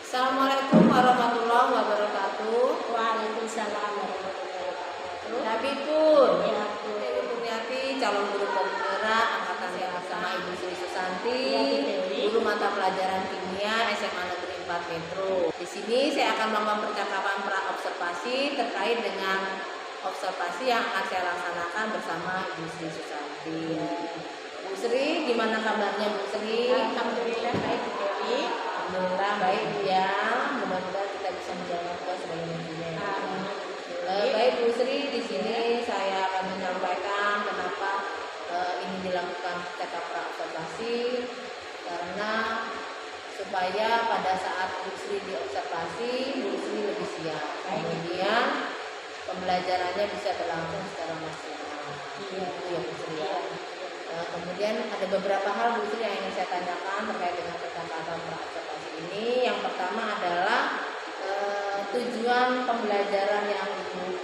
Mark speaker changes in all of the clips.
Speaker 1: Assalamualaikum warahmatullahi wabarakatuh.
Speaker 2: Waalaikumsalam warahmatullahi wabarakatuh.
Speaker 1: Nabi Pun,
Speaker 2: Ya, Bu.
Speaker 1: Dewi Kurniati, calon guru pembela angkatan yang bersama Ibu Sri Susanti,
Speaker 2: Ya, Bu Dewi.
Speaker 1: guru mata pelajaran kimia SMA Negeri 4 Metro. Di sini saya akan melakukan percakapan pra-observasi terkait dengan observasi yang akan saya laksanakan bersama Ibu Sri Susanti. Bu Sri, gimana kabarnya Bu Sri?
Speaker 2: Alhamdulillah baik, Bu Dewi.
Speaker 1: Alhamdulillah baik Bu ya. Mudah-mudahan kita bisa menjalankan tugas sebagai manajemen. Baik Bu Sri, di sini saya akan menyampaikan kenapa ini dilakukan cakap pra-observasi, karena supaya pada saat Bu Sri diobservasi, Bu Sri lebih siap. Kemudian pembelajarannya bisa berlangsung secara maksimal.
Speaker 2: Iya.
Speaker 1: Itu ya Bu Sri ya. Kemudian ada beberapa hal Bu Sri yang ingin saya tanyakan terkait dengan percakapan pra-observasi ini. Yang pertama adalah tujuan pembelajaran yang Ibu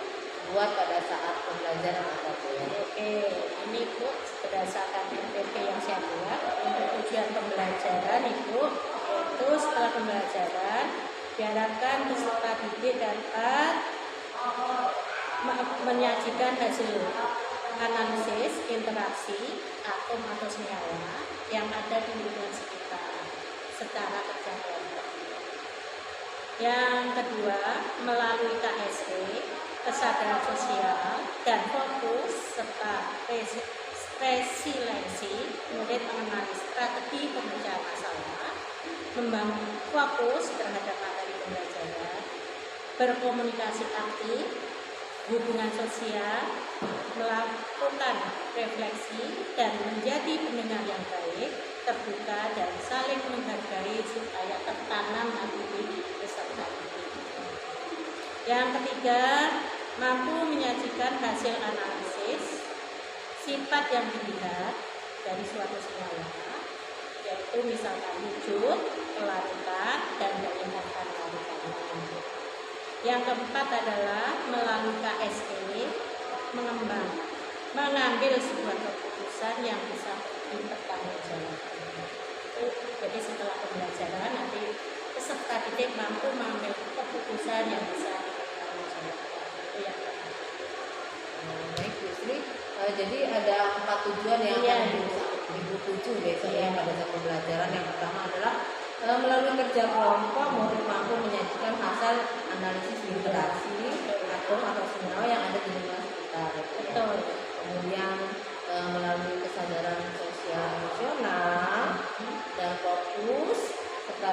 Speaker 1: buat pada saat pembelajaran apa Bu ya?
Speaker 2: Oke, ini Bu berdasarkan MPP yang saya buat untuk tujuan pembelajaran Ibu, yaitu setelah pembelajaran diharapkan peserta didik dapat menyajikan hasil analisis interaksi atom atau senyawa yang ada di lingkungan sekitar secara kerja kelompok. Yang kedua, melalui KSE, kesadaran sosial dan fokus serta resiliensi, murid mengenali strategi pemecahan masalah, membangun fokus terhadap materi pembelajaran, berkomunikasi aktif, hubungan sosial, melakukan refleksi dan menjadi pendengar yang baik, terbuka dan saling menghargai supaya tertanam di peserta didik. Yang ketiga, mampu menyajikan hasil analisis sifat yang dilihat dari suatu senyawa, yaitu misalkan wujud, kelarutan, dan keingatan larutannya. Yang keempat adalah melalui KSE mengambil sebuah keputusan yang bisa dipertanggungjawabkan. Jadi setelah pembelajaran nanti peserta didik mampu mengambil keputusan yang bisa dipertanggungjawabkan. Itu yang pertama.
Speaker 1: Baik Bu Sri, jadi ada 4 tujuan yang akan Ibu tuju biasanya pada saat pembelajaran. Yang pertama adalah melalui kerja kelompok murid mampu menyajikan hasil analisis interaksi atom atau senyawa yang ada di lingkungan sekitar.
Speaker 2: Betul.
Speaker 1: Kemudian melalui kesadaran sosial emosional dan fokus serta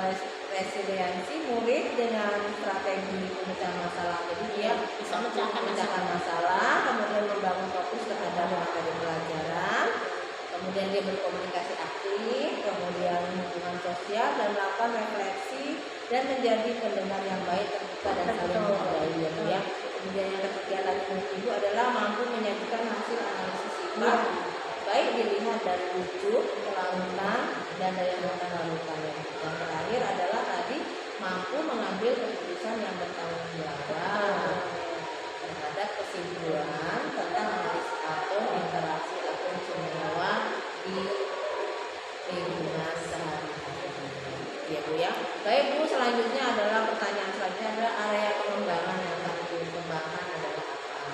Speaker 1: resiliensi murid dengan strategi pemecahan masalah. Jadi dia
Speaker 2: Bisa memecahkan
Speaker 1: masalah, kemudian membangun fokus terhadap materi pelajaran. Kemudian dia berkomunikasi aktif, kemudian hubungan sosial dan melakukan refleksi dan menjadi pendengar yang baik, terbuka dan saling menghargai ya. Kemudian yang ketiga lagi Ibu adalah mampu menyajikan hasil analisis sifat, baik dilihat dari wujud, kelarutan dan daya tahan larutan. Yang terakhir adalah tadi mampu mengambil keputusan yang bertanggung jawab terhadap kesimpulan tentang analisis atom, interaksi atom senyawa di lingkungan sehari-hari. Ya Bu ya. Baik Bu, selanjutnya adalah pertanyaan selanjutnya adalah area pengembangan yang akan dikembangkan adalah apa?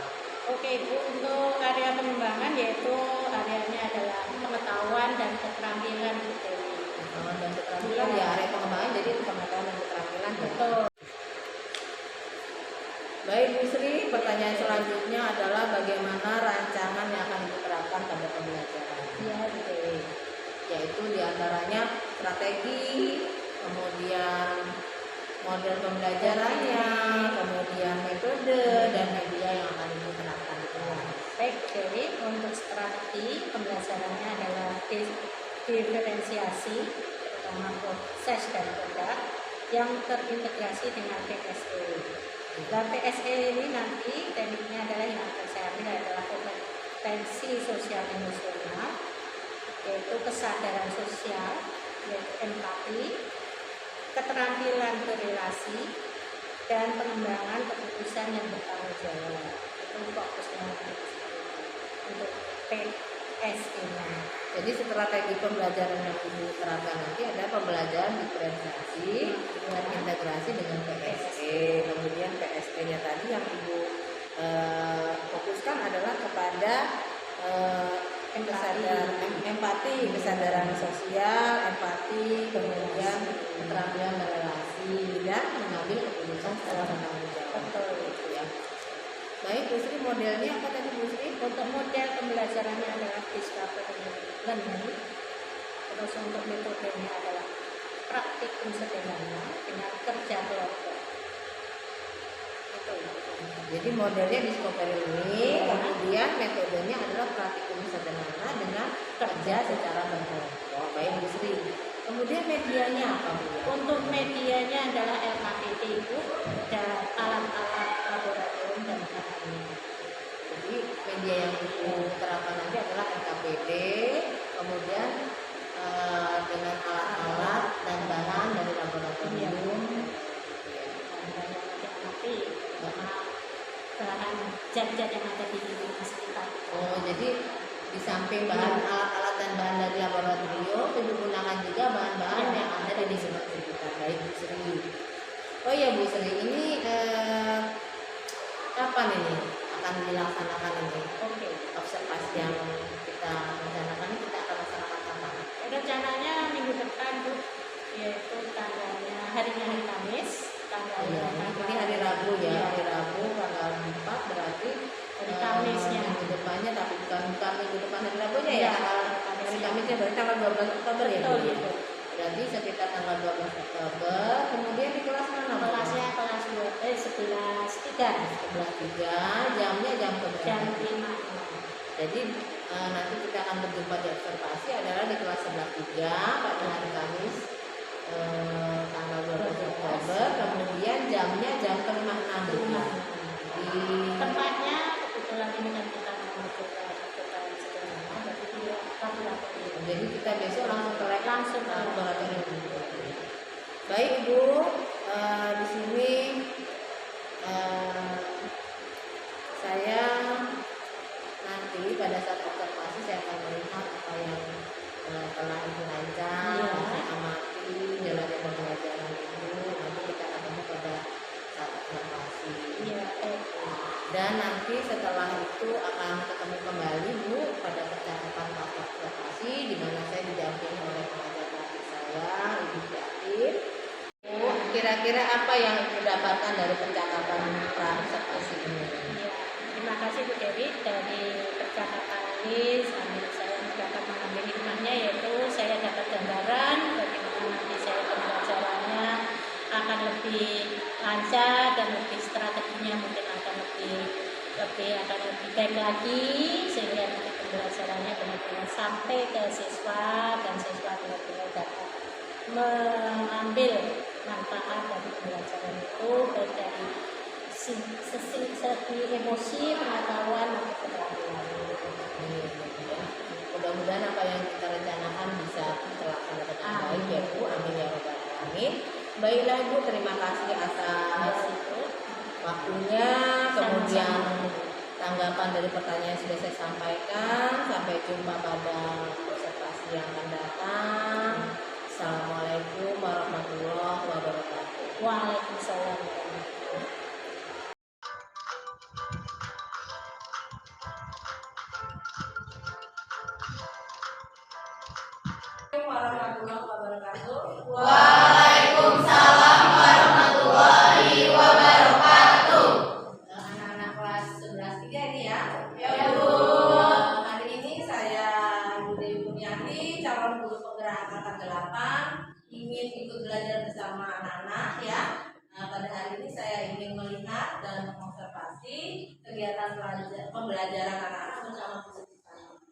Speaker 2: Oke Bu, untuk area pengembangan yaitu areanya adalah pengetahuan dan keterampilan Bu Dewi.
Speaker 1: Pengetahuan dan keterampilan ya, area pengembangan jadi pengetahuan dan keterampilan.
Speaker 2: Betul.
Speaker 1: Baik Bu Sri, pertanyaan selanjutnya adalah bagaimana rancangan yang akan diterapkan pada pembelajaran?
Speaker 2: Ya Bu Dewi.
Speaker 1: Yaitu diantaranya strategi, kemudian model pembelajarannya, kemudian metode dan media yang akan diterapkan.
Speaker 2: Baik Bu Dewi, untuk strategi pembelajarannya adalah diferensiasi, terutama proses dan produk yang terintegrasi dengan PSE. Dan PSE ini nanti tekniknya adalah yang akan saya ambil adalah kompetensi sosial emosional, yaitu kesadaran sosial, yaitu empati, keterampilan berrelasi, dan pengembangan keputusan yang bertanggung jawab. Itu fokusnya untuk PSE-nya.
Speaker 1: Jadi strategi pembelajaran yang Ibu terapkan nanti ada pembelajaran diferensiasi dan integrasi empati, kesadaran sosial, empati, kemudian keterampilan berrelasi dan mengambil keputusan secara bertanggung jawab.
Speaker 2: Betul.
Speaker 1: Gitu ya. Baik, Bu Sri, modelnya apa tadi Bu Sri?
Speaker 2: Untuk model pembelajarannya adalah discovery learning. Terus untuk metodenya adalah praktikum sederhana dengan kerja kelompok. Itu.
Speaker 1: Jadi modelnya discovery learning, kemudian metodenya adalah praktikum sederhana dengan kerja secara berkelompok. Baik, Bu Sri. Kemudian medianya apa, Bu?
Speaker 2: Untuk medianya adalah LKPD itu dan alat-alat laboratorium dan bahannya.
Speaker 1: Jadi media yang Ibu terapkan nanti adalah LKPD, kemudian dengan alat-alat dan bahan dari laboratorium.
Speaker 2: Tapi karena bahan zat-zat yang ada di sekitar.
Speaker 1: Oh, jadi di samping bahan alat-alat dan bahan dari laboratorium, Ibu gunakan juga bahan-bahan yang ada di sekitar. Baik, Bu Sri. Oh iya, Bu Sri, ini kapan ini akan dilaksanakan ini?
Speaker 2: Oke.
Speaker 1: Observasi yang kita rencanakan ini kita akan laksanakan kapan?
Speaker 2: Rencananya minggu depan, Bu, yaitu tanggalnya hari Kamis, tanggalnya
Speaker 1: Ini hari Rabu ya, hari Rabu tanggal 4 berarti
Speaker 2: hari Kamisnya.
Speaker 1: minggu depannya, tapi bukan minggu depan hari Rabunya ya, hari Kamisnya berarti tanggal 12 Oktober ya.
Speaker 2: Betul, itu.
Speaker 1: Berarti sekitar tanggal 12 Oktober, kemudian di kelas mana?
Speaker 2: Kelasnya kelas 11.3.
Speaker 1: 11.3, jamnya jam berapa?
Speaker 2: Jam 5.
Speaker 1: Jadi nanti kita akan berjumpa di observasi adalah di kelas 11.3 pada hari Kamis tanggal 12 Oktober, kemudian jamnya jam ke-5.6 di
Speaker 2: tempatnya kebetulan ini kan kita mau coba sederhana, berarti dia laboratorium.
Speaker 1: jadi kita besok langsung ke lab,
Speaker 2: Langsung ke
Speaker 1: laboratorium. Baik, Ibu, di sini saya nanti pada saat observasi saya akan melihat apa yang telah Ibu rancang, saya amati jalannya pembelajaran Ibu. Nanti kita ketemu pada saat observasi. Dan nanti setelah itu akan ketemu kembali Bu pada percakapan observasi di mana saya didampingi oleh pengajar praktik saya, Ibu Yakin. Bu, kira-kira apa yang Ibu dapatkan dari percakapan observasi ini?
Speaker 2: Terima kasih Bu Dewi. Dari percakapan ini saya dapat mengambil hikmahnya, yaitu saya dapat gambaran bagaimana nanti saya pembelajarannya akan lebih lancar dan lebih strateginya mungkin akan lebih baik lagi, sehingga nanti pembelajarannya benar-benar sampai ke siswa dan siswa benar-benar dapat mengambil manfaat dari pembelajaran itu, baik dari segi emosi, pengetahuan maupun keterampilan.
Speaker 1: Mudah-mudahan apa yang kita rencanakan bisa terlaksana dengan baik ya Bu. Amin ya rabbal alamin. Baiklah Bu, terima kasih atas waktunya, kemudian tanggapan dari pertanyaan yang sudah saya sampaikan. Sampai jumpa pada observasi yang akan datang. Assalamualaikum warahmatullahi wabarakatuh.
Speaker 2: Waalaikumsalam warahmatullahi
Speaker 1: wabarakatuh.
Speaker 3: Waalaikumsalam warahmatullahi wabarakatuh.
Speaker 1: Anak-anak kelas 11 3 ini ya.
Speaker 3: Ya Bu.
Speaker 1: Hari ini saya Bu Dewi Kurniati, calon guru penggerak angkatan 8, ingin ikut belajar bersama anak-anak ya. Pada hari ini saya ingin melihat dan mengobservasi kegiatan pembelajaran anak-anak bersama Bu Sri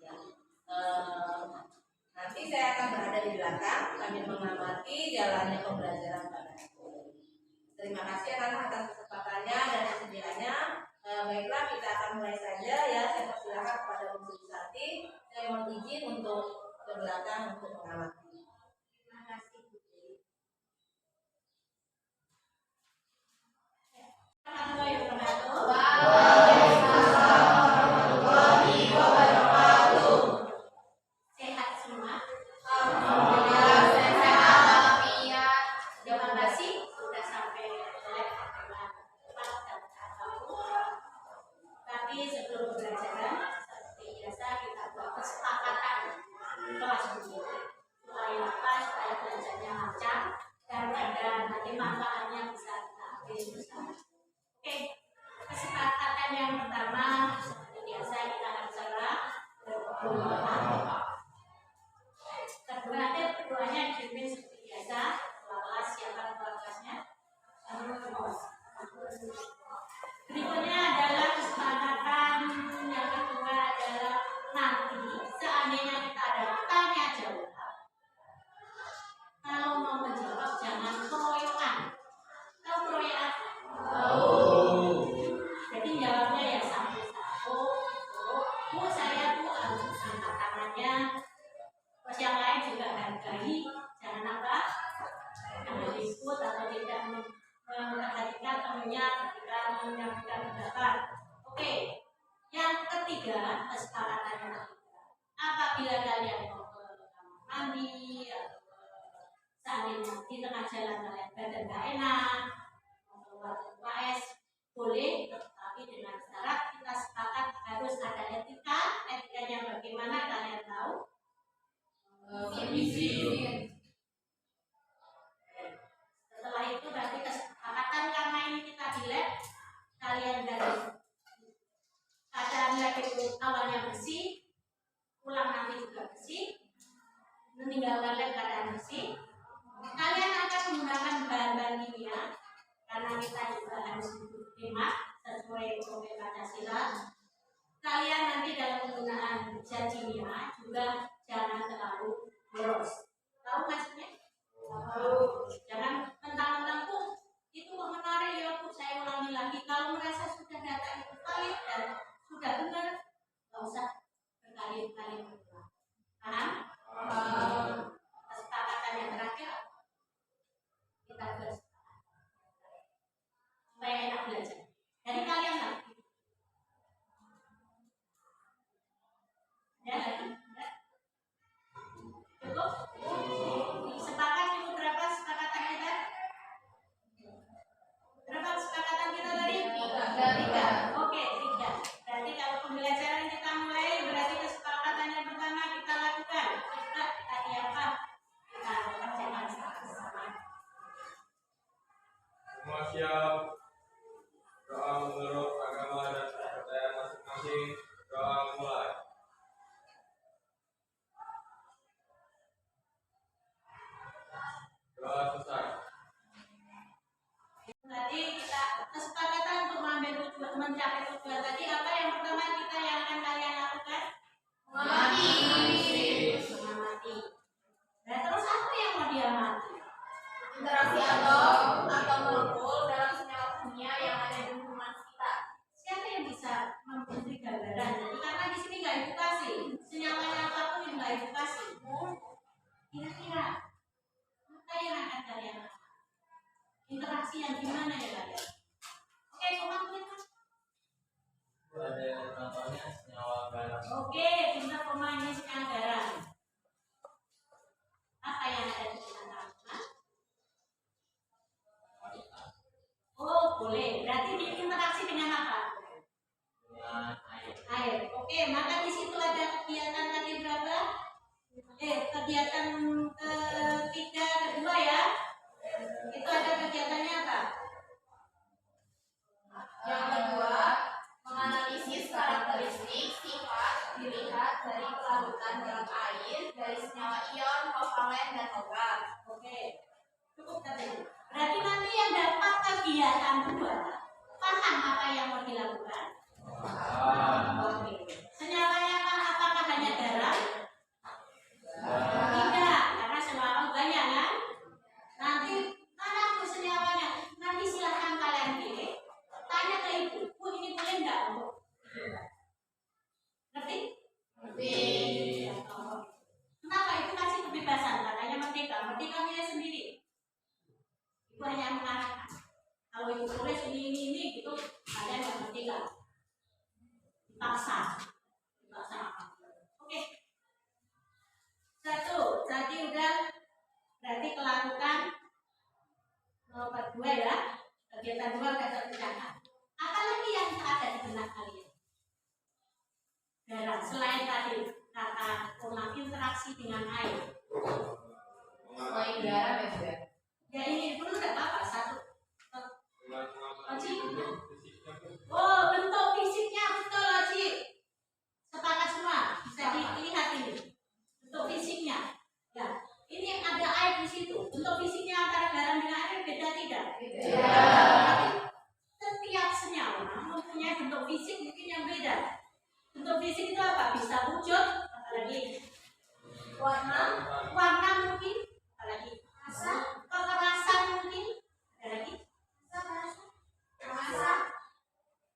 Speaker 1: ya. Nanti saya akan berada di belakang sambil mengamati jalannya pembelajaran pada hari ini. Terima kasih anak-anak atas kesempatannya dan kesediaannya. Baiklah, kita akan mulai saja ya. Saya persilakan kepada Bu Sri. Saya mohon izin untuk ke belakang untuk mengamati. Terima kasih Bu Sri.
Speaker 2: Sehat semua.
Speaker 3: Alhamdulillah sehat walafiat.
Speaker 2: Terima kasih sudah sampai dengan cepat dan tepat. Tapi sebelum pembelajaran seperti biasa kita buat kesepakatan kelas susah. Oke, kesepakatan yang pertama seperti biasa kita acara berdoa. Keduanya dipimpin seperti biasa. Kelas siapa kelasnya? Berikutnya adalah kesepakatan yang kedua adalah nanti seandainya kita ada tanya jawab. Kalau mau menjawab jangan keroyokan. Tahu keroyokan? Jadi jawabnya ya satu-satu. Bu, saya tuh harus angkat tangannya. Terus yang lain juga hargai. Jangan apa? Jangan ikut atau tidak memperhatikan temannya ketika menyampaikan pendapat. Oke. Yang ketiga, kesepakatan yang ketiga. Apabila kalian mau ke kamar mandi atau seandainya di tengah jalan kalian badan gak enak, mau keluar UKS, boleh, tetapi dengan syarat kita sepakat harus ada etika. Etikanya bagaimana kalian tahu? Setelah itu berarti kesepakatan karena ini kita di lab, kalian dari keadaan lab itu awalnya bersih, pulang nanti juga bersih, meninggalkan lab keadaan bersih. Kalian akan menggunakan bahan-bahan kimia karena kita juga harus hidup hemat sesuai SOP Pancasila. Kalian nanti dalam penggunaan zat kimia juga jangan terlalu boros. Tahu maksudnya? Jangan mentang-mentang tuh itu kok menarik ya Bu, saya ulangi lagi. Kalau merasa sudah data itu valid dan sudah benar, nggak usah berkali-kali berulang. Paham? Kesepakatan yang terakhir kita bersepakat supaya enak belajar. Dari kalian lagi. Ya lagi. Cukup? Sepakat itu berapa kesepakatan kita? Berapa kesepakatan kita tadi? 3. Oke, 3. Berarti kalau pembelajaran kita mulai, berarti kesepakatan yang pertama kita lakukan. Coba tadi apa? Kita kerjakan sama-sama.
Speaker 4: Semua siap. Doa menurut agama dan kepercayaan masing-masing. Doa mulai. Doa selesai.
Speaker 2: Tadi kita kesepakatan untuk mencapai tujuan tadi apa yang pertama kita yang akan kalian lakukan? Mengamati. Nah terus apa yang mau diamati?
Speaker 3: Interaksi atom atau molekul dalam senyawa kimia yang ada di lingkungan sekitar.
Speaker 2: Siapa yang bisa memberi gambaran? Jadi karena di sini nggak edukasi, senyawanya apapun yang nggak edukasi. Kira-kira apa yang akan kalian lakukan? Interaksi yang gimana ya kalian? Oke, komando.
Speaker 4: Ada contohnya senyawa garam.
Speaker 2: Oke, kita pemainnya senyawa garam. Apa yang ada di sana? Oh, boleh. Berarti diinteraksi dengan apa?
Speaker 4: Dengan air.
Speaker 2: Air. Oke, maka di situ ada kegiatan tadi berapa? Kegiatan ketiga, kedua ya. Itu ada kegiatannya apa?
Speaker 3: Yang kedua, menganalisis karakteristik sifat dilihat dari pelarutan dalam air dari senyawa ion, kovalen, dan logam.
Speaker 2: Oke, cukup tadi. Berarti nanti yang dapat kegiatan dua, paham apa yang mau dilakukan? Oke. Senyawanya apakah hanya garam? Tidak, karena senyawa banyak kan? Nanti mana aku senyawanya? Nanti silahkan kalian pilih. Tanya ke ibu, Bu ini boleh nggak untuk? Ngerti? Kenapa itu kasih kebebasan? Katanya merdeka, merdeka milih sendiri. Ibu hanya mengarahkan. Kalau ibu tulis ini gitu, kalian nggak merdeka. Dipaksa. Oke. Satu, tadi udah berarti melakukan nomor 2 ya. Kegiatan 2 udah tercatat. Apa lagi yang ada di benak kalian? Garam, selain tadi kata interaksi dengan air.
Speaker 3: Selain garam ya, Bu.
Speaker 2: Ya ini perlu nggak apa-apa satu. Setiap senyawa mempunyai bentuk fisik mungkin yang beda. Bentuk fisik itu apa? Bisa wujud, apalagi warna mungkin, apalagi kekerasan mungkin, ada lagi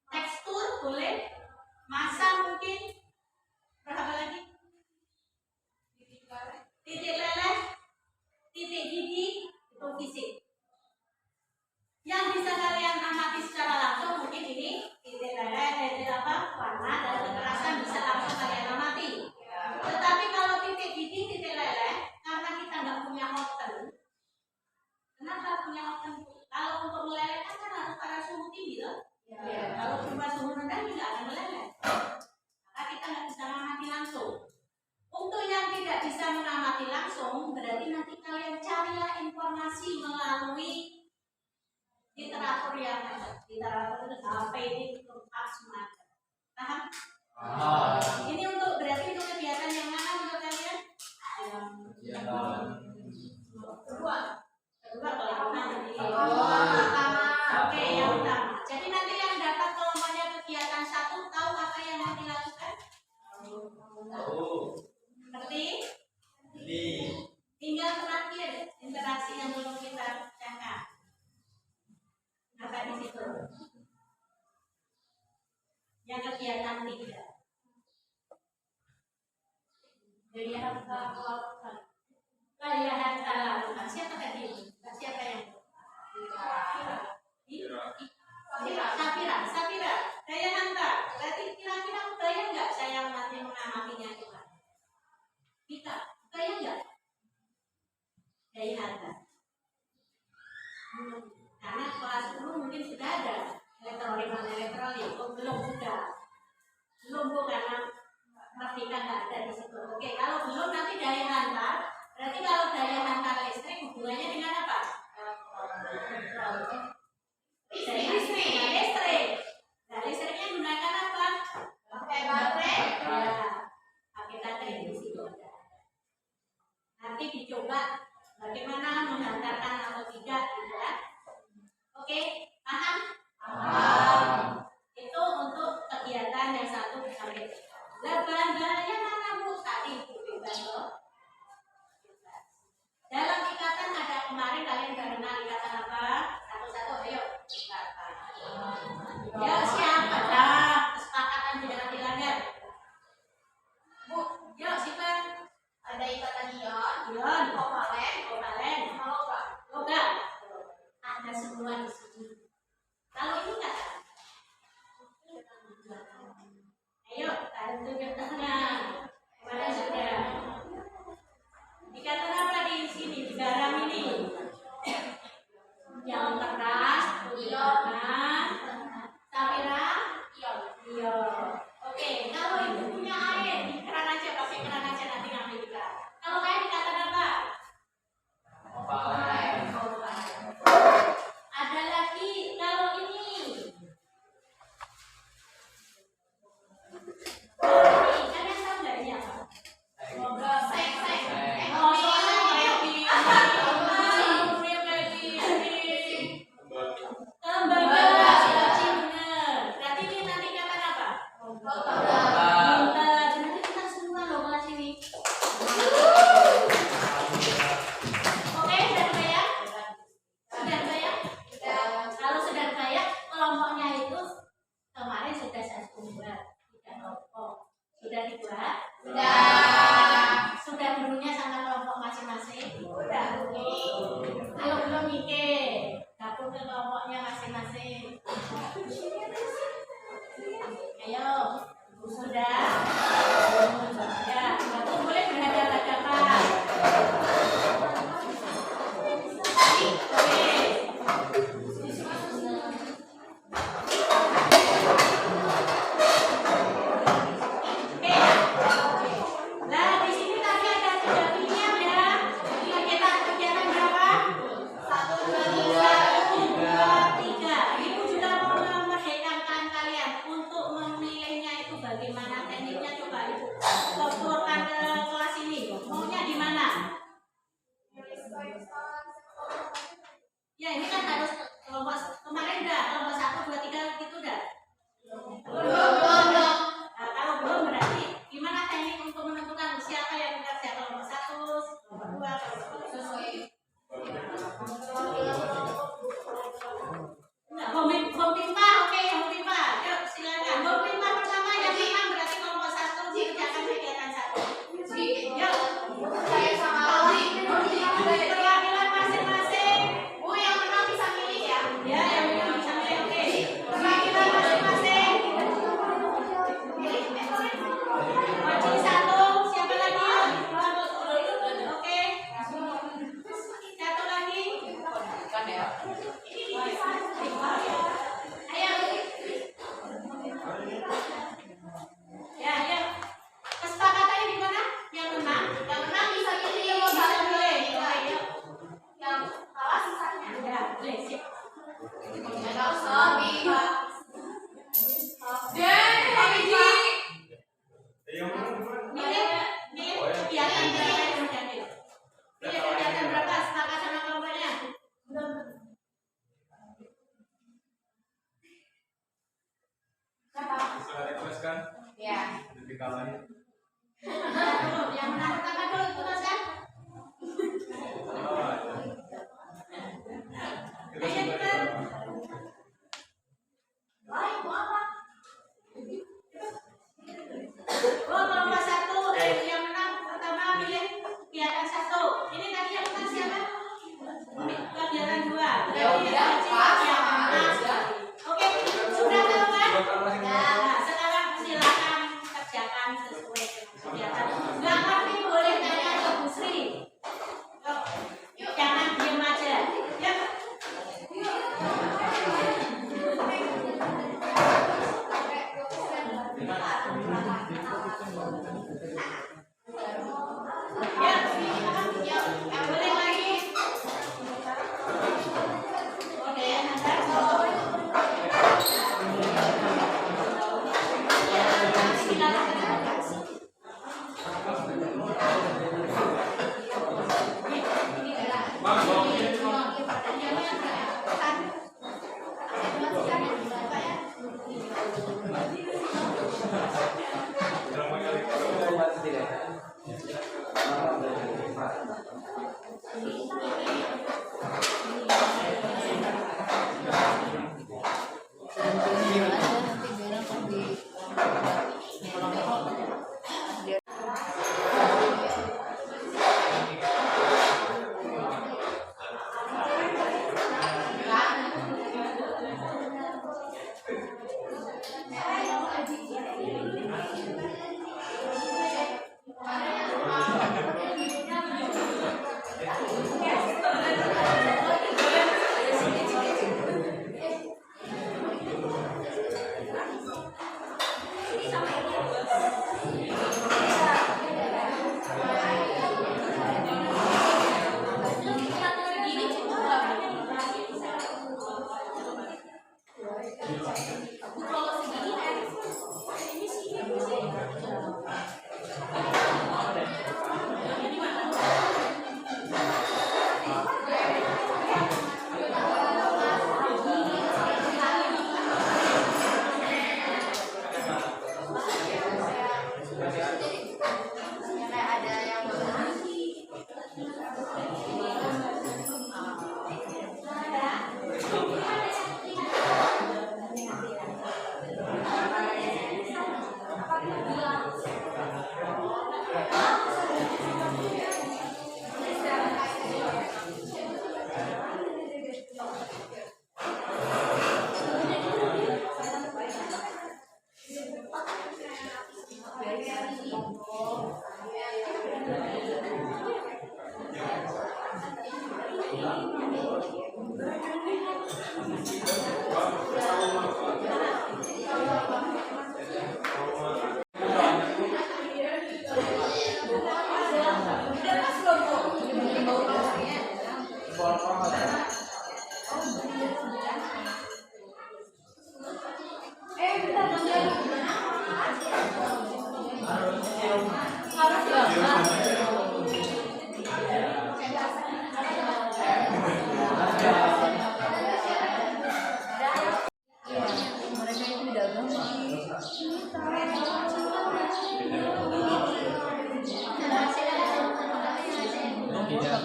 Speaker 2: tekstur boleh, massa mungkin, berapa lagi? Titik leleh, titik gigi, itu fisik. Yang bisa kalian amati secara langsung mungkin ini titik leleh, titik warna dan kekerasan bisa langsung kalian amati. Tetapi kalau titik gigi, titik leleh, karena kita nggak punya oven. Kenapa punya oven? Kalau untuk meleleh kan harus pada suhu tinggi loh. Kalau cuma suhu rendah tidak akan meleleh. Maka kita nggak bisa mengamati langsung. Untuk yang tidak bisa mengamati langsung, berarti nanti kalian carilah informasi melalui literatur yang ada. Literatur itu HP ini lengkap semacam. Paham? Ini untuk berarti untuk kegiatan yang mana menurut kalian? Kedua Oke, yang utama. Jadi nanti yang dapat kelompoknya kegiatan 1 tahu apa yang mau dilakukan? Ngerti? Tinggal terakhir interaksi yang belum kita cakap. Apa di situ? Yang kegiatan 3. Dari harta lakukan. Harta lakukan. Siapa tadi? Siapa yang? Safira. Daya Hanta. Berarti kira-kira bayang nggak saya nanti mengamatinya kita? Kita bayang nggak? Daya Hanta. Karena kelas 10 mungkin sudah ada elektronik. Oh, belum karena Merdeka nggak ada di situ. Oke, kalau belum nanti daya hantar. Berarti kalau daya hantar listrik hubungannya dengan apa? Listrik. Nah, listriknya gunakan apa? Pakai baterai. Ya, pakai baterai di situ. Nanti dicoba bagaimana menghantarkan atau tidak, gitu ya. Oke, paham? Itu untuk kegiatan yang 1 sampai 3. Bahan-bahannya mana Bu? Tadi Bu bebas loh. Dalam ikatan ada kemarin kalian udah kenal ikatan apa? Satu-satu, ayo. Ya siapa dah? Kesepakatan tidak dilanggar. Bu, yuk siapa?
Speaker 3: Ada ikatan ion, kovalen,
Speaker 2: loga. Ada semua di sini. Kalau ini enggak? Ayo, taruh tunjuk tangan. Mana sudah? Ikatan apa di sini? Di garam ini. Yang keras, Safira, ion. Oke, kalau ibu punya air, di keran aja, pakai keran aja nanti ngambil juga. Kalau kalian ikatan apa? Ada lagi kalau ini. Kalian tahu nggak ini apa? Berarti ini nanti kata apa? Nanti kita semua loh kelas ini. Oke, sudah bayar? Kalau sudah bayar, kelompoknya itu kemarin sudah saya buat. Sudah dibuat? Sudah gurunya sama kelompok masing-masing? Kalau belum mikir, gabung ke kelompoknya masing-masing. Ayo, sudah? Ya, gabung boleh berhadapan-hadapan. Oke. Nah, di sini tadi ada 3 pilihan ya. Kegiatan berapa? 1, 2, 3. Ibu sudah mau memerdekakan kalian untuk memilihnya itu bagaimana tekniknya, coba Ibu kumpulkan ke kelas ini. Maunya di mana? Ya, ini kan harus
Speaker 3: Nggak usah, Bi.
Speaker 2: Kegiatan berapa? Sepakat sama kelompoknya?
Speaker 4: Bisa request kan?
Speaker 3: Ya.
Speaker 4: Di kalanya.
Speaker 2: Yang menang pertama dulu putuskan.
Speaker 4: Kita sudah
Speaker 2: Oh, kelompok 1 yang menang pertama pilih kegiatan 1. Ini tadi yang menang siapa? Kegiatan 2.
Speaker 3: Ya udah, pas.
Speaker 2: Yang menang. Oke, sudah tahu kan?
Speaker 3: Nah,
Speaker 2: Nah, sekarang silakan kerjakan sesuai dengan kegiatan. Nggak ngerti boleh tanya ke Bu Sri. Yuk, jangan diam aja. Ya. Ya, boleh lagi. Oke,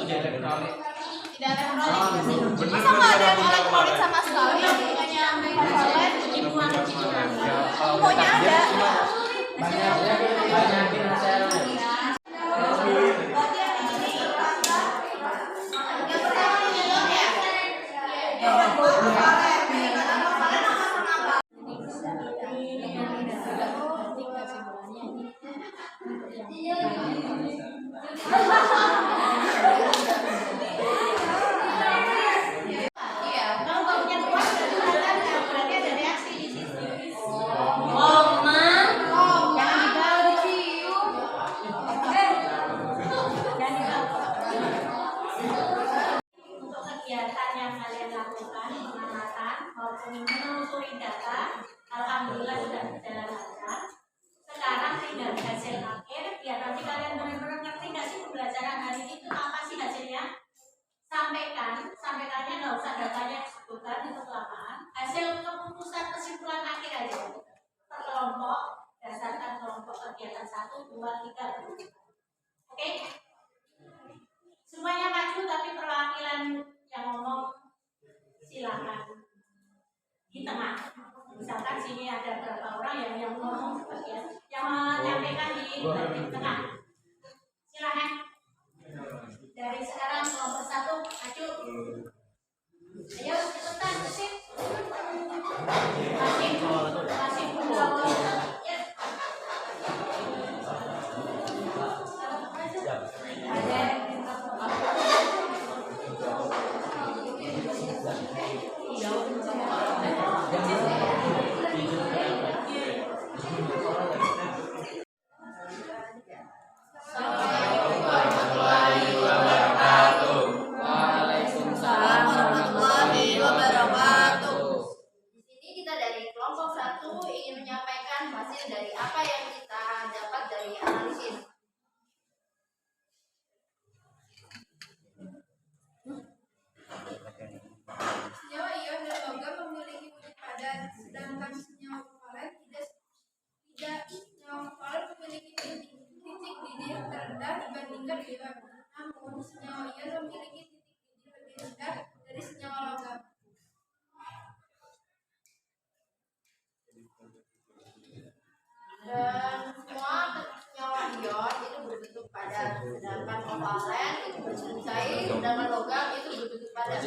Speaker 3: Tidak elektronik. Masa nggak ada yang elektronik sama sekali? Hanya online. Pokoknya ada.
Speaker 2: Jangan di tengah. Misalkan sini ada berapa orang yang ngomong sebagian, yang menyampaikan di tengah. Silakan. Dari sekarang kelompok 1 maju. Ayo cepetan sih. Masih belum. Ya.
Speaker 1: Waalaikumsalam warahmatullahi wabarakatuh.
Speaker 3: Di sini kita dari kelompok 1 ingin menyampaikan hasil dari apa yang kita dapat dari analisis. Senyawa ion dan logam memiliki wujud padat, sedangkan senyawa kovalen senyawa kovalen memiliki titik didih terendah dibandingkan ion. Namun senyawa ion memiliki titik didih lebih rendah dari senyawa logam. Dan semua senyawa ion itu berbentuk padat, sedangkan kovalen itu berbentuk cair, sedangkan logam itu berbentuk padat.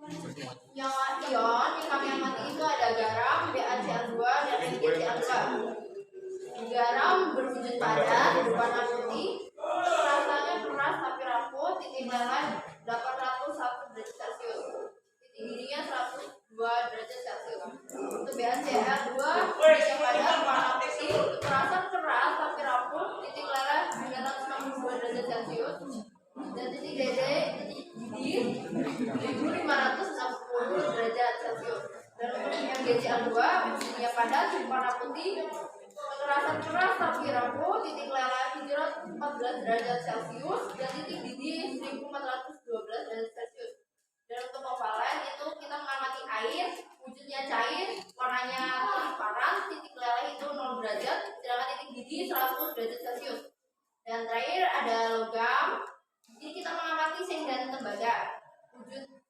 Speaker 3: Senyawa ion yang kami amati itu ada garam, BaCl2 dan NaCl2. Garam berwujud padat, berwarna putih, rasanya keras tapi rapuh, titik leleh 801 derajat Celcius, titik didihnya 102 derajat Celcius. Untuk BaCl2 yang padat, warna putih, kekerasan keras tapi rapuh, titik leleh 962 derajat Celcius, dan titik didih 1560 derajat Celcius. Dan untuk MgCl2 fungsinya padat, warna putih, kekerasan keras tapi rapuh, titik leleh 714 derajat Celcius, dan titik didih 1412 derajat Celcius. Dan untuk kovalen itu kita mengamati air, wujudnya cair, warnanya transparan, titik leleh itu 0 derajat, sedangkan titik didih 100 derajat Celcius. Dan terakhir ada logam. Jadi kita mengamati seng dan tembaga.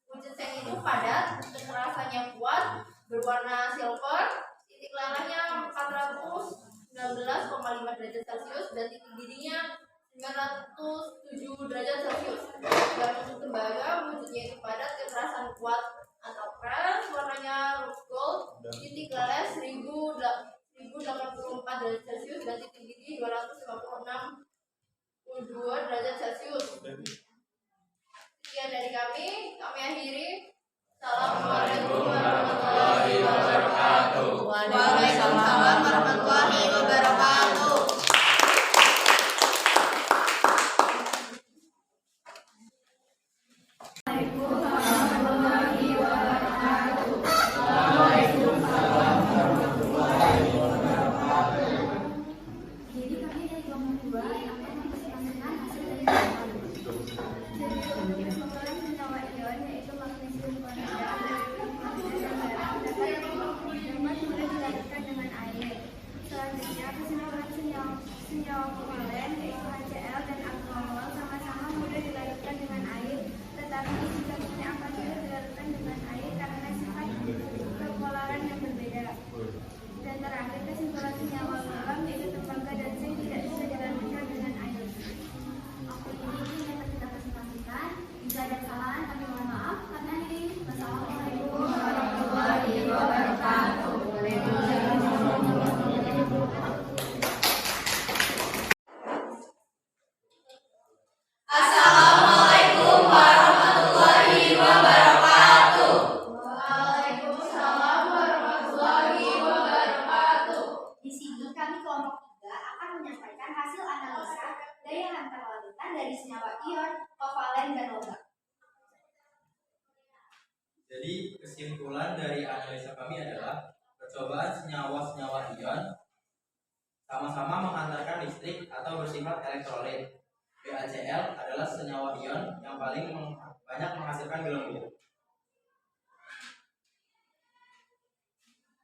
Speaker 3: Wujud seng itu padat, kekerasannya kuat, berwarna silver, titik lelehnya 419,5 derajat Celcius, dan titik didihnya 907 derajat Celcius. Dan untuk tembaga, wujudnya itu padat, kekerasan kuat atau keras, warnanya rose gold, titik leleh 1084 derajat Celcius, dan titik didih 256,2 derajat Celcius. Sekian dari kami akhiri. Assalamualaikum warahmatullahi wabarakatuh.
Speaker 1: Waalaikumsalam warahmatullahi wabarakatuh.
Speaker 5: Jadi kami dari kelompok 2 akan mempresentasikan hasil dari kelompok. Jadi kesimpulan senyawa ion yaitu magnesium klorida, magnesium garam dapat mudah dilarutkan dengan air. Selanjutnya kesimpulan senyawa kovalen yaitu HCl dan alkohol sama-sama mudah dilarutkan dengan air, tetapi jika tidak akan mudah dilarutkan dengan air karena sifat kepolaran yang berbeda. Dan terakhir kesimpulan senyawa logam yaitu tembaga dan seng tidak bisa dilarutkan dengan air. Oke, ini yang kita presentasikan. Jika ada kesalahan kami mohon maaf. Kami akhiri. Wassalamualaikum warahmatullahi wabarakatuh.
Speaker 1: Assalamualaikum warahmatullahi wabarakatuh.
Speaker 3: Waalaikumsalam warahmatullahi wabarakatuh.
Speaker 5: Di sini kami kelompok 3 akan menyampaikan hasil analisa daya hantar larutan dari senyawa ion, kovalen, dan logam.
Speaker 6: Jadi kesimpulan dari analisa kami adalah percobaan senyawa-senyawa ion sama-sama menghantarkan listrik atau bersifat elektrolit. BaCl adalah senyawa ion yang paling banyak menghasilkan gelembung.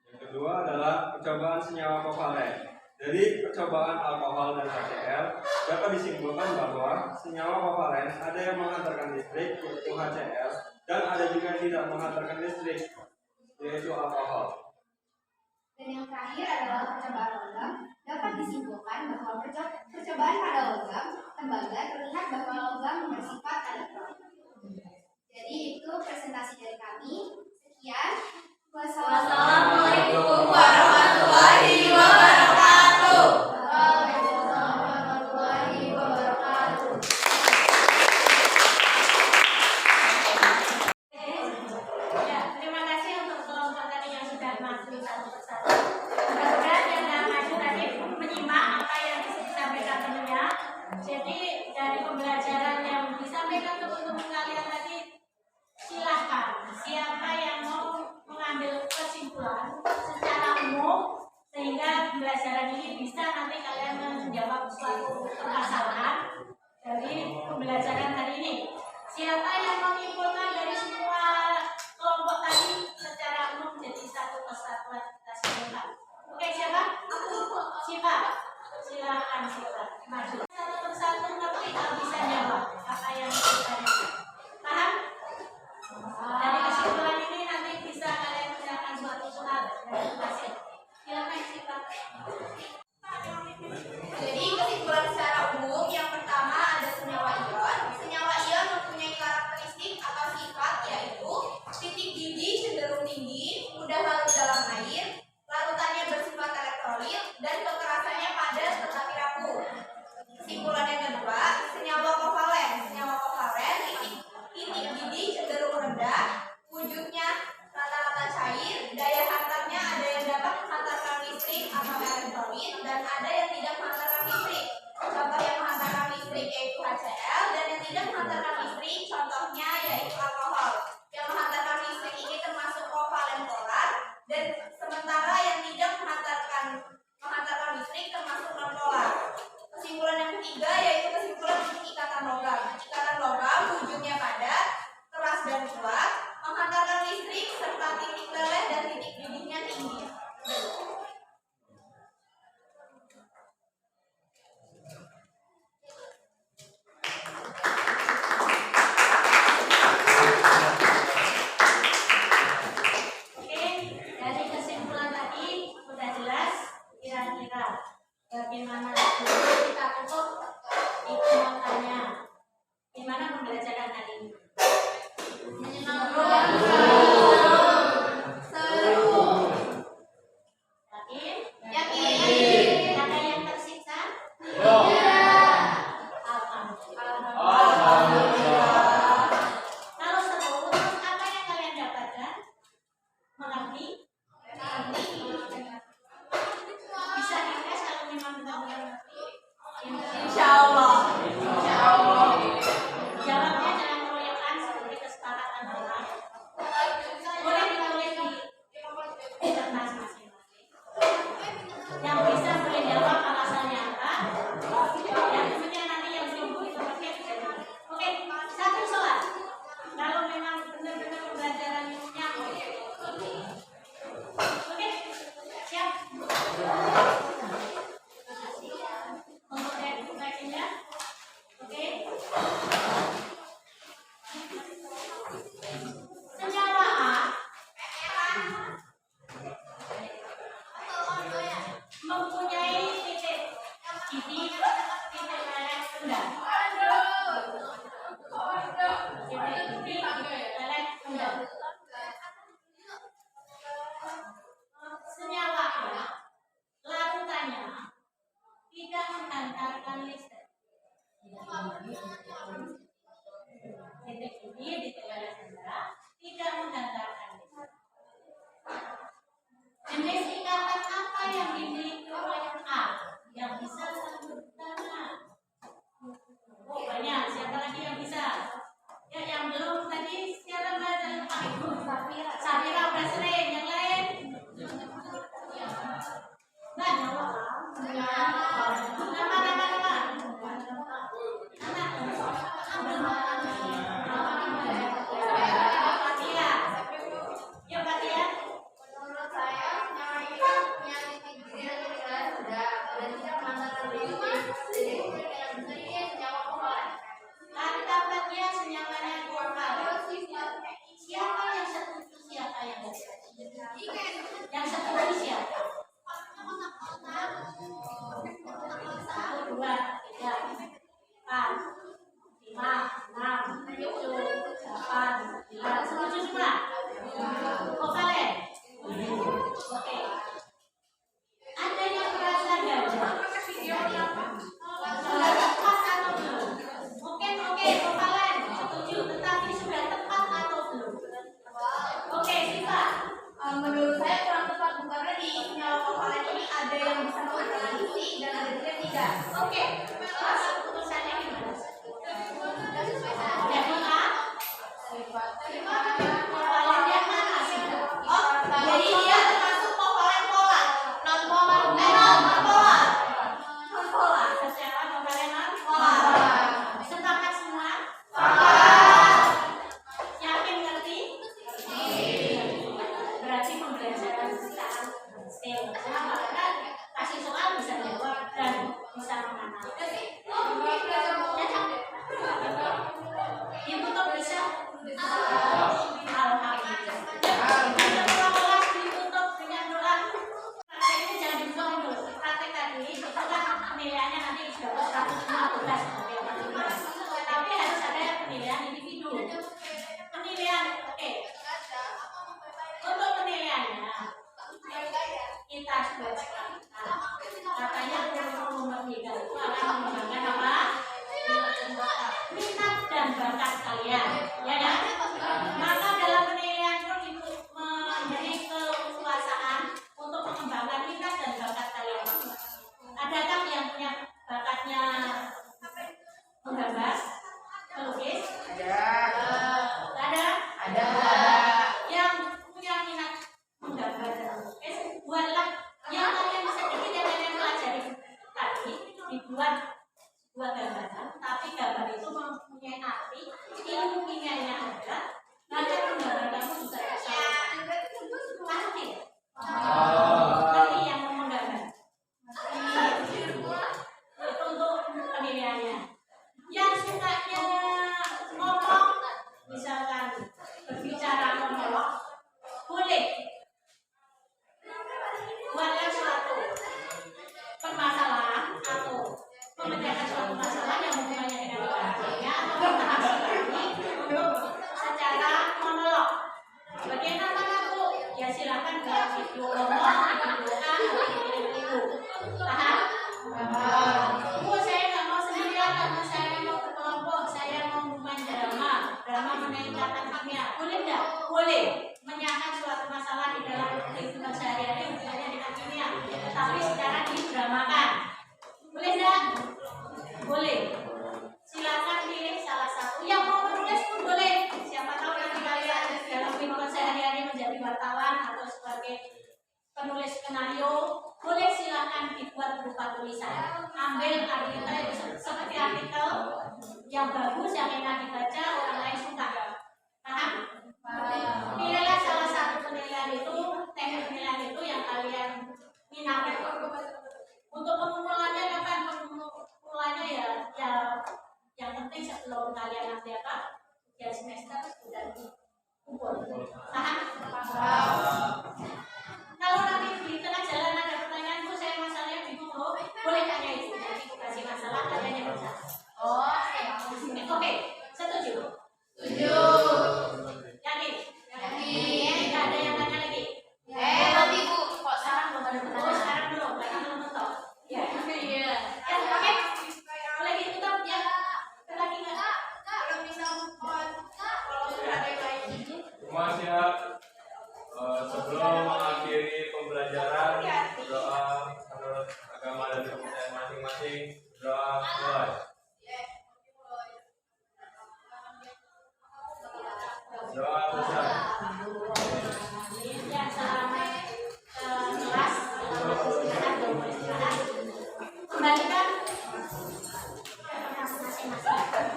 Speaker 4: Yang kedua adalah percobaan senyawa kovalen. Dari percobaan alkohol dan HCl dapat disimpulkan bahwa senyawa kovalen ada yang menghantarkan listrik yaitu HCl dan ada juga yang tidak menghantarkan listrik yaitu alkohol.
Speaker 5: bahwa percobaan pada logam tembaga terlihat bahwa logam bersifat elektronik. Jadi itu presentasi dari kami. Sekian.
Speaker 3: Wassalamualaikum warahmatullahi wabarakatuh.
Speaker 5: Waalaikumsalam warahmatullahi wabarakatuh.
Speaker 2: Ya, terima kasih untuk kelompok tadi yang sudah maju satu persatu. Mudah-mudahan yang sudah maju tadi menyimak apa yang disampaikan temannya. Jadi dari pembelajaran yang disampaikan teman-teman kalian tadi, silahkan siapa yang mau mengambil kesimpulan secara umum sehingga pembelajaran ini bisa nanti kalian menjawab suatu permasalahan dari pembelajaran hari ini. Siapa yang menyimpulkan dari semua kelompok tadi secara umum jadi satu kesatuan kita simpulkan? Oke, siapa? Siapa? Silakan Siva maju. Satu persatu tapi tak bisa jawab apa yang ditanya. Paham? Dari kesimpulan ini nanti bisa kalian mengerjakan suatu soal dari hasil. Silakan Siva.
Speaker 3: Jadi kesimpulan secara umum yang pertama ada senyawa ion. Senyawa ion mempunyai karakteristik atau sifat yaitu titik didih cenderung tinggi, mudah larut dalam air, larutannya bersifat elektrolit, dan kekerasannya padat tetapi rapuh. Kesimpulan yang kedua, senyawa kovalen. Senyawa kovalen titik didih cenderung rendah, wujudnya rata-rata cair, daya hantarnya ada yang dapat menghantarkan listrik atau elektrolit dan ada yang tidak menghantarkan listrik. Contoh yang menghantarkan listrik yaitu HCl dan yang tidak menghantarkan listrik contohnya yaitu alkohol. Yang menghantarkan listrik ini termasuk kovalen polar dan sementara yang tidak menghantarkan listrik termasuk non polar. Kesimpulan yang ketiga yaitu kesimpulan ikatan logam. Ikatan logam wujudnya padat, keras dan kuat, menghantarkan listrik serta titik leleh dan titik didihnya tinggi.
Speaker 2: Oke, dari kesimpulan tadi sudah jelas kira-kira bagaimana kita untuk ikutannya. Gimana pembelajaran hari ini? Yakin?
Speaker 3: Yakin.
Speaker 2: Ada yang tersiksa? Kalau seluruh, terus apa yang kalian dapatkan? Mengerti? Bisa dites kalau memang benar-benar ngerti?
Speaker 3: Insya Allah.
Speaker 2: Jawabnya jangan proyekan seperti kesepakatan orang. Boleh ditulis di kertas masing-masing. Yang bisa boleh jawab alasannya apa. Yang tentunya nanti yang belum itu pakai. Oke, satu soal. Kalau memang benar-benar pembelajaran ini nyambung. Oke, siap. Untuk refleksinya, oke. Senyawa A mempunyai titik didih, titik leleh rendah. Titik didih, titik leleh rendah. Senyawa A larutannya tidak menghantarkan listrik. Titik didih, titik leleh rendah tidak menghantarkan listrik. Jenis ikatan apa yang dimiliki oleh A yang bisa saling bertanya? Oh banyak, siapa lagi yang bisa? Ya yang belum tadi siapa baca? Safira udah sering, yang lain? Banyak.
Speaker 3: Menurut saya senyawa ion punya titik didih
Speaker 2: kalau itu ngomong, paham? Bu, saya nggak mau sendirian karena saya mau berkelompok, saya mau main drama meningkatkan kimia. Boleh nggak? Boleh. Menyangka suatu masalah di dalam kehidupan sehari-hari hubungannya dengan kimia, tapi sekarang didramakan. Boleh nggak? Boleh. Silakan pilih salah satu. Yang mau menulis pun boleh. Siapa tahu nanti kalian dalam kehidupan sehari-hari menjadi wartawan atau sebagai penulis skenario. Boleh, silakan dibuat berupa tulisan. Ambil artikel seperti artikel yang bagus, yang enak dibaca, orang lain suka. Paham? Pilihlah salah satu penilaian itu, teknik penilaian itu yang kalian minati. Untuk pengumpulannya kapan? Pengumpulannya ya yang penting sebelum kalian nanti apa? 3 semester sudah dikumpul. Paham? Kalau nanti di tengah jalan ada pertanyaan, Bu, saya masalahnya bingung loh, boleh tanya itu. Nanti dikasih masalah, kalian yang bisa. Oke, setuju?
Speaker 3: Setuju.
Speaker 2: Yakin?
Speaker 3: Yakin.
Speaker 2: Tidak ada yang tanya lagi?
Speaker 3: Nanti Bu, kok
Speaker 2: Sekarang belum ada pertanyaan. Oh, sekarang belum, lagi belum mentok. Ya.
Speaker 3: Iya.
Speaker 2: Ya, oke. Boleh ditutup ya? Ada lagi nggak?
Speaker 3: Belum bisa move. Kalau sudah ada yang lain.
Speaker 4: Mas ya, sebelum mengakhiri pembelajaran, doa menurut agama dan kepercayaan masing-masing, doa mulai. Doa besar.
Speaker 2: Yang selama kelas istirahat, kembalikan ke kelas masing-masing.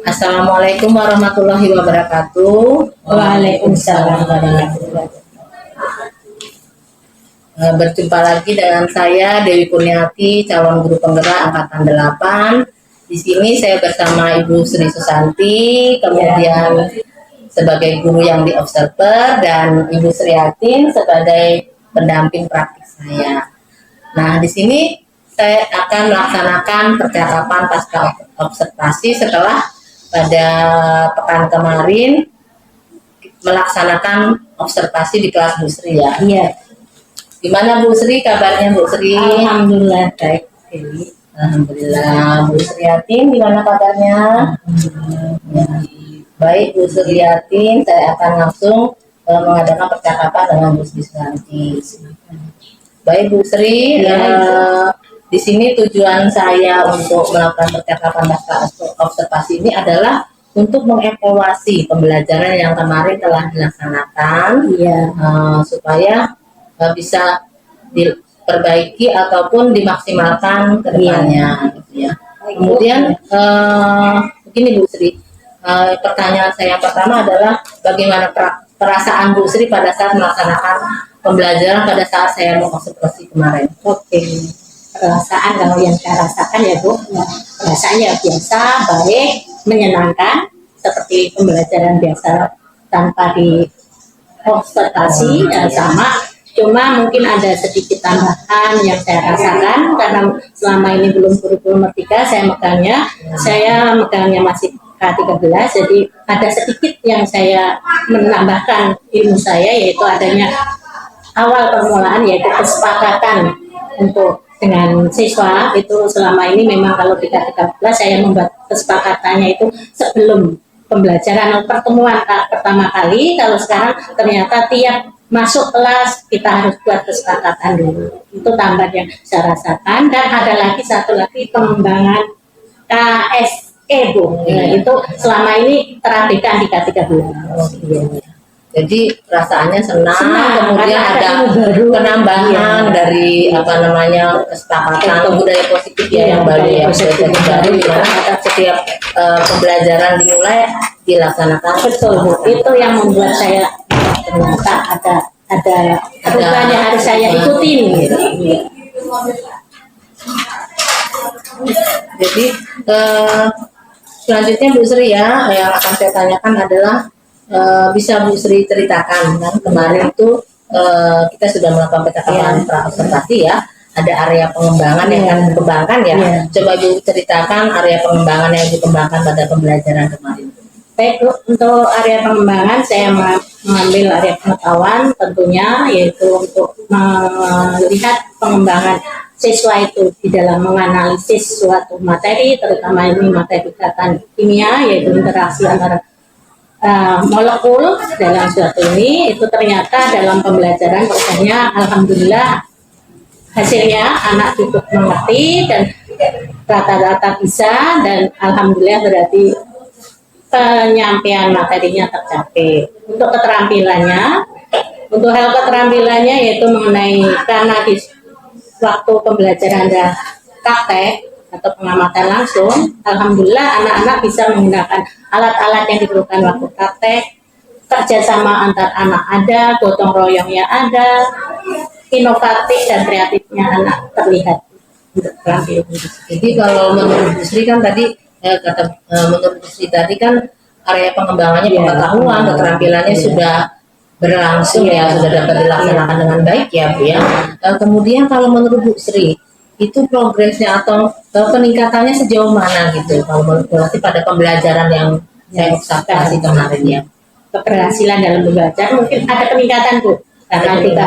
Speaker 1: Assalamualaikum warahmatullahi wabarakatuh.
Speaker 2: Waalaikumsalam warahmatullahi wabarakatuh.
Speaker 1: Berjumpa lagi dengan saya Dewi Kurniati, calon guru penggerak angkatan 8. Di sini saya bersama Ibu Sri Susanti, kemudian sebagai guru yang di observer, dan Ibu Sriatin sebagai pendamping praktik saya. Nah, di sini saya akan melaksanakan percakapan pasca observasi setelah pada pekan kemarin melaksanakan observasi di kelas Bu Sri ya.
Speaker 2: Iya.
Speaker 1: Gimana Bu Sri, kabarnya Bu Sri?
Speaker 2: Alhamdulillah baik.
Speaker 1: Alhamdulillah. Bu Sriatin gimana kabarnya? Ya. Baik Bu Sriatin, saya akan langsung mengadakan percakapan dengan Bu Sri nanti. Baik Bu Sri, di sini tujuan saya untuk melakukan percakapan pasca observasi ini adalah untuk mengevaluasi pembelajaran yang kemarin telah dilaksanakan, supaya bisa diperbaiki ataupun dimaksimalkan ke depannya, gitu ya. Kemudian begini Bu Sri, pertanyaan saya yang pertama adalah bagaimana perasaan Bu Sri pada saat melaksanakan pembelajaran pada saat saya mau observasi kemarin?
Speaker 2: Oke. Perasaan kalau yang saya rasakan ya Bu, perasaannya biasa, baik, menyenangkan, seperti pembelajaran biasa tanpa di observasi, sama. Cuma mungkin ada sedikit tambahan yang saya rasakan karena selama ini belum kurikulum merdeka, saya megangnya masih K13, jadi ada sedikit yang saya menambahkan ilmu saya, yaitu adanya awal permulaan, yaitu kesepakatan untuk dengan siswa. Itu selama ini memang kalau di K13 saya membuat kesepakatannya itu sebelum pembelajaran pertemuan pertama kali. Kalau sekarang ternyata tiap masuk kelas kita harus buat kesepakatan dulu. Itu tambahan yang saya rasakan. Dan ada lagi satu lagi, pengembangan KSE Bu. Itu selama ini terabaikan di K13.
Speaker 1: Jadi perasaannya senang, kemudian
Speaker 2: ada
Speaker 1: ada penambahan dari kesepakatan budaya positif yang baru ya, budaya baru di mana setiap pembelajaran dimulai dilaksanakan.
Speaker 2: Betul Bu, itu yang membuat saya ternyata ada perubahan yang harus saya ikutin gitu.
Speaker 1: Jadi selanjutnya Bu Sri ya, yang akan saya tanyakan adalah bisa Bu Sri ceritakan kan kemarin itu kita sudah melakukan percakapan pra-observasi ya. ada area pengembangan yang akan dikembangkan ya. Coba Ibu ceritakan area pengembangan yang dikembangkan pada pembelajaran kemarin.
Speaker 2: Baik Bu, untuk area pengembangan saya mengambil area pengetahuan tentunya, yaitu untuk melihat pengembangan siswa itu di dalam menganalisis suatu materi, terutama ini materi kesehatan kimia, yaitu interaksi antara molekul dalam suatu ini. Itu ternyata dalam pembelajaran prosesnya alhamdulillah hasilnya anak cukup mengerti dan rata-rata bisa, dan alhamdulillah berarti penyampaian materinya tercapai. Untuk keterampilannya, untuk hal keterampilannya yaitu mengenai karena di waktu pembelajaran ada praktek atau pengamatan langsung, alhamdulillah anak-anak bisa menggunakan alat-alat yang diperlukan waktu praktek, kerjasama antar anak ada, gotong royongnya ada, inovatif dan kreatifnya anak terlihat untuk terampil.
Speaker 1: Jadi kalau menurut Bu Sri kan tadi menurut Bu Sri tadi kan area pengembangannya pengetahuan, keterampilannya sudah berlangsung ya, sudah dapat dilaksanakan dengan baik ya Bu ya. Kemudian kalau menurut Bu Sri itu progresnya atau peningkatannya sejauh mana gitu kalau menurut Bu Sri pada pembelajaran yang saya observasi kemarin ya?
Speaker 2: Keberhasilan dalam belajar mungkin ada peningkatan Bu, karena kita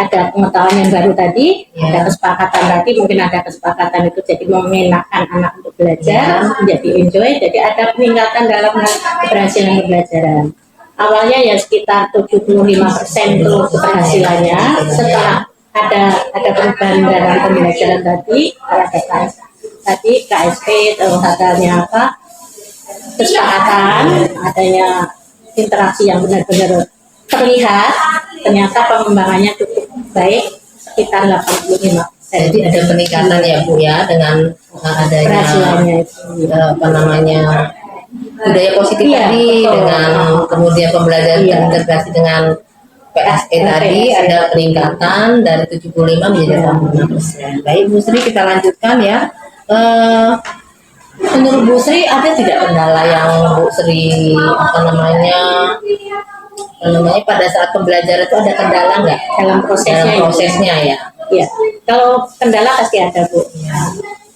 Speaker 2: ada pengetahuan yang baru tadi, ada kesepakatan tadi, mungkin ada kesepakatan itu jadi mengenakkan anak untuk belajar, menjadi enjoy, jadi ada peningkatan dalam keberhasilan pembelajaran. Awalnya ya sekitar 75% itu keberhasilannya, setelah ada perubahan dalam pembelajaran tadi, ada tadi KSP, terus adanya kesepakatan, adanya interaksi yang benar-benar terlihat, ternyata pengembangannya cukup baik, sekitar 85%.
Speaker 1: Jadi ada peningkatan ya Bu ya dengan adanya budaya positif tadi, betul. Dengan kemudian pembelajaran terintegrasi dengan PSE tadi ada peningkatan dari 75 menjadi 86%. Baik Bu Sri, kita lanjutkan ya. Menurut Bu Sri ada tidak kendala yang Bu Sri pada saat pembelajaran itu ada kendala nggak
Speaker 2: dalam prosesnya
Speaker 1: ya?
Speaker 2: Iya, kalau kendala pasti ada Bu.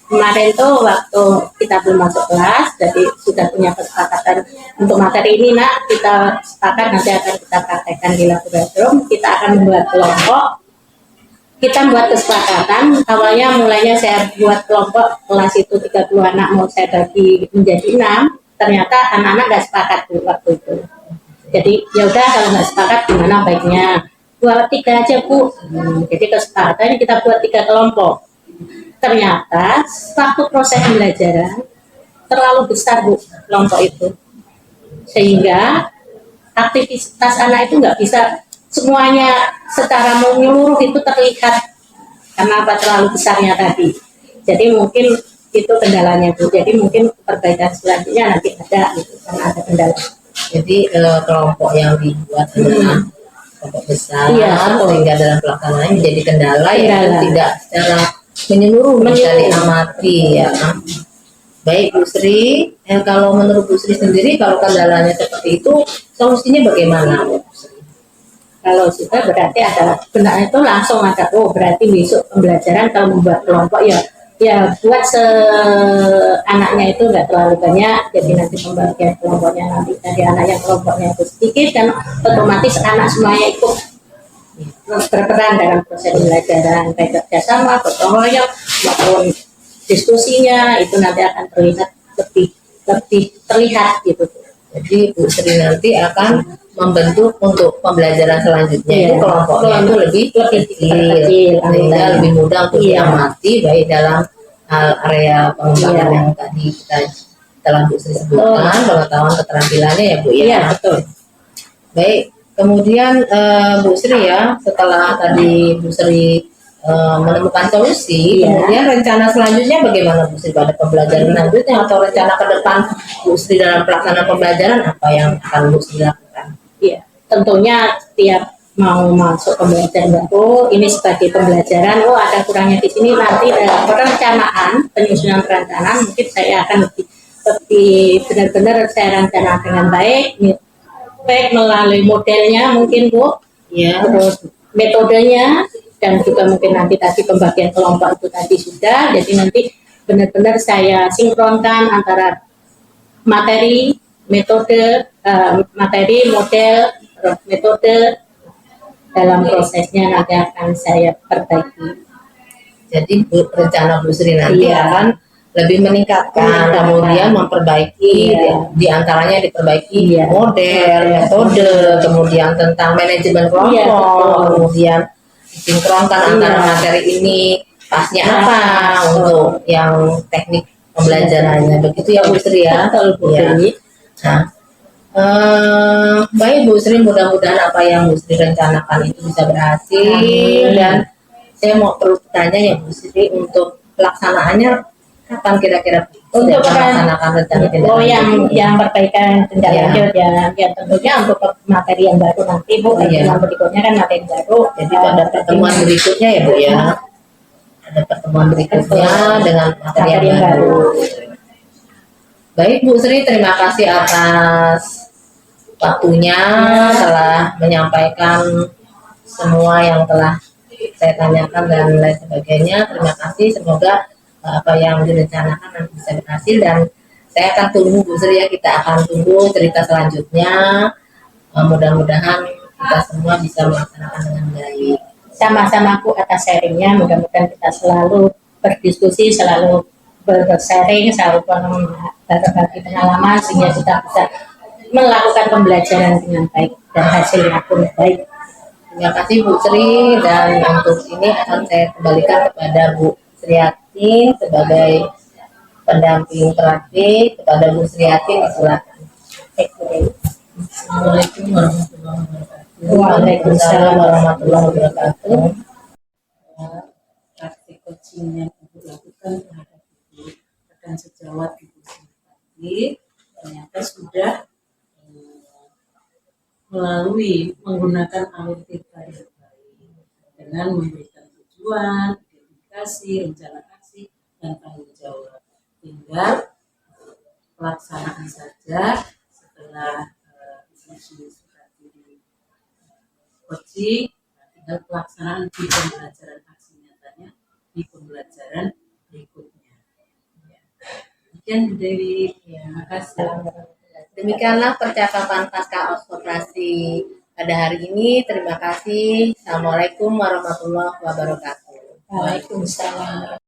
Speaker 2: Kemarin tuh waktu kita belum masuk kelas, jadi sudah punya kesepakatan untuk materi ini kita sepakat nanti akan kita praktekkan di laboratorium. Kita akan membuat kelompok. Kita buat kesepakatan, awalnya mulainya saya buat kelompok kelas itu 30 anak, mau saya bagi menjadi 6, ternyata anak-anak nggak sepakat Bu waktu itu. Jadi ya udah kalau nggak sepakat gimana baiknya buat 3 aja Bu. Jadi kesepakatan kita buat 3 kelompok. Ternyata waktu proses pembelajaran terlalu besar Bu kelompok itu, sehingga aktivitas anak itu nggak bisa semuanya secara menyeluruh itu terlihat karena terlalu besarnya tadi. Jadi mungkin itu kendalanya Bu. Jadi mungkin perbaikan selanjutnya nanti ada gitu, karena ada kendala.
Speaker 1: Jadi kelompok yang dibuat adalah kelompok besar, sehingga dalam pelaksanaannya menjadi kendala. Yang tidak secara menyeluruh bisa diamati ya. Baik Bu Sri, kalau menurut Bu Sri sendiri kalau kendalanya seperti itu solusinya bagaimana Bu Sri?
Speaker 2: Kalau sudah berarti ada benar itu langsung ada berarti besok pembelajaran kalau membuat kelompok ya buat anaknya itu nggak terlalu banyak, jadi nanti pembagian kelompoknya nanti dari anak yang kelompoknya itu sedikit kan otomatis anak semuanya ikut berperan dalam proses pembelajaran, baik kerjasama, gotong royong maupun diskusinya itu nanti akan terlihat lebih terlihat gitu.
Speaker 1: Jadi Bu Sri nanti akan membentuk untuk pembelajaran selanjutnya itu kelompoknya itu lebih kecil sehingga lebih mudah untuk diamati baik dalam area pengembangan yang tadi kita telah Bu Sri sebutkan, pengetahuan keterampilannya ya Bu ya.
Speaker 2: Iya betul.
Speaker 1: Baik. Kemudian Bu Sri ya, setelah tadi Bu Sri menemukan solusi, kemudian rencana selanjutnya bagaimana Bu Sri pada pembelajaran selanjutnya atau rencana ke depan Bu Sri dalam pelaksanaan pembelajaran apa yang akan Bu Sri lakukan?
Speaker 2: Iya, tentunya setiap mau masuk pembelajaran baru ini sebagai pembelajaran, ada kurangnya di sini, nanti dalam perencanaan, penyusunan perencanaan mungkin saya akan lebih benar-benar saya rencana dengan baik melalui modelnya mungkin Bu, terus metodenya dan juga mungkin nanti tadi pembagian kelompok itu tadi sudah. Jadi nanti benar-benar saya sinkronkan antara materi, metode, materi, model, terus metode dalam prosesnya nanti akan saya perbaiki.
Speaker 1: Jadi rencana Bu Sri nanti
Speaker 2: Iya.
Speaker 1: akan lebih meningkatkan, kemudian memperbaiki,
Speaker 2: Iya.
Speaker 1: di antaranya diperbaiki
Speaker 2: Iya.
Speaker 1: model, metode, kemudian tentang manajemen kelompok,
Speaker 2: Iya, betul.
Speaker 1: kemudian sinkronkan
Speaker 2: Iya.
Speaker 1: antara materi ini pasnya apa
Speaker 2: Nah,
Speaker 1: untuk yang teknik pembelajarannya, begitu ya Bu Sri ya.
Speaker 2: Betul, Bu
Speaker 1: Iya.
Speaker 2: Dewi.
Speaker 1: Nah, baik Bu Sri, mudah-mudahan apa yang Bu Sri rencanakan itu bisa berhasil.
Speaker 2: Amin.
Speaker 1: Dan saya mau perlu tanya ya Bu Sri, untuk pelaksanaannya kapan kira-kira
Speaker 2: Untuk
Speaker 1: sudah melaksanakan rencana tindak
Speaker 2: Oh,
Speaker 1: lanjut?
Speaker 2: yang perbaikan tindak
Speaker 1: Iya.
Speaker 2: lanjut ya tentunya untuk materi yang baru nanti Bu.
Speaker 1: Iya.
Speaker 2: Yang berikutnya kan materi baru.
Speaker 1: Jadi pada pertemuan berikutnya ya Bu ya, ada pertemuan berikutnya dengan materi yang baru. Baik Bu Sri, terima kasih atas waktunya telah menyampaikan semua yang telah saya tanyakan dan lain sebagainya. Terima kasih, semoga apa yang direncanakan nanti bisa berhasil, dan saya akan tunggu Bu Sri ya, kita akan tunggu cerita selanjutnya. Mudah-mudahan kita semua bisa melaksanakan dengan baik.
Speaker 2: Sama-sama Bu atas sharingnya, mudah-mudahan kita selalu berdiskusi, selalu bersharing, selalu berbagi pengalaman sehingga kita bisa melakukan pembelajaran dengan baik dan hasilnya pun baik.
Speaker 1: Terima kasih Bu Sri, dan untuk ini akan saya kembalikan kepada Bu Sriatin sebagai pendamping praktik. Kepada Bu Sriatin, silakan. Assalamualaikum warahmatullahi wabarakatuh.
Speaker 2: Waalaikumsalam
Speaker 1: warahmatullahi wabarakatuh.
Speaker 7: Praktik coaching yang Ibu lakukan terhadap Ibu rekan sejawat Ibu Sri ternyata sudah melalui menggunakan alur cerita yang baik dengan memberikan tujuan, identifikasi, rencana aksi, dan tanggung jawab. Tinggal pelaksanaan saja setelah diskusi sudah di coaching, tinggal pelaksanaan di pembelajaran aksi nyatanya di pembelajaran berikutnya. Demikian Bu Dewi, terima kasih.
Speaker 1: Demikianlah percakapan pasca operasi pada hari ini. Terima kasih. Assalamualaikum warahmatullahi wabarakatuh.
Speaker 2: Waalaikumsalam.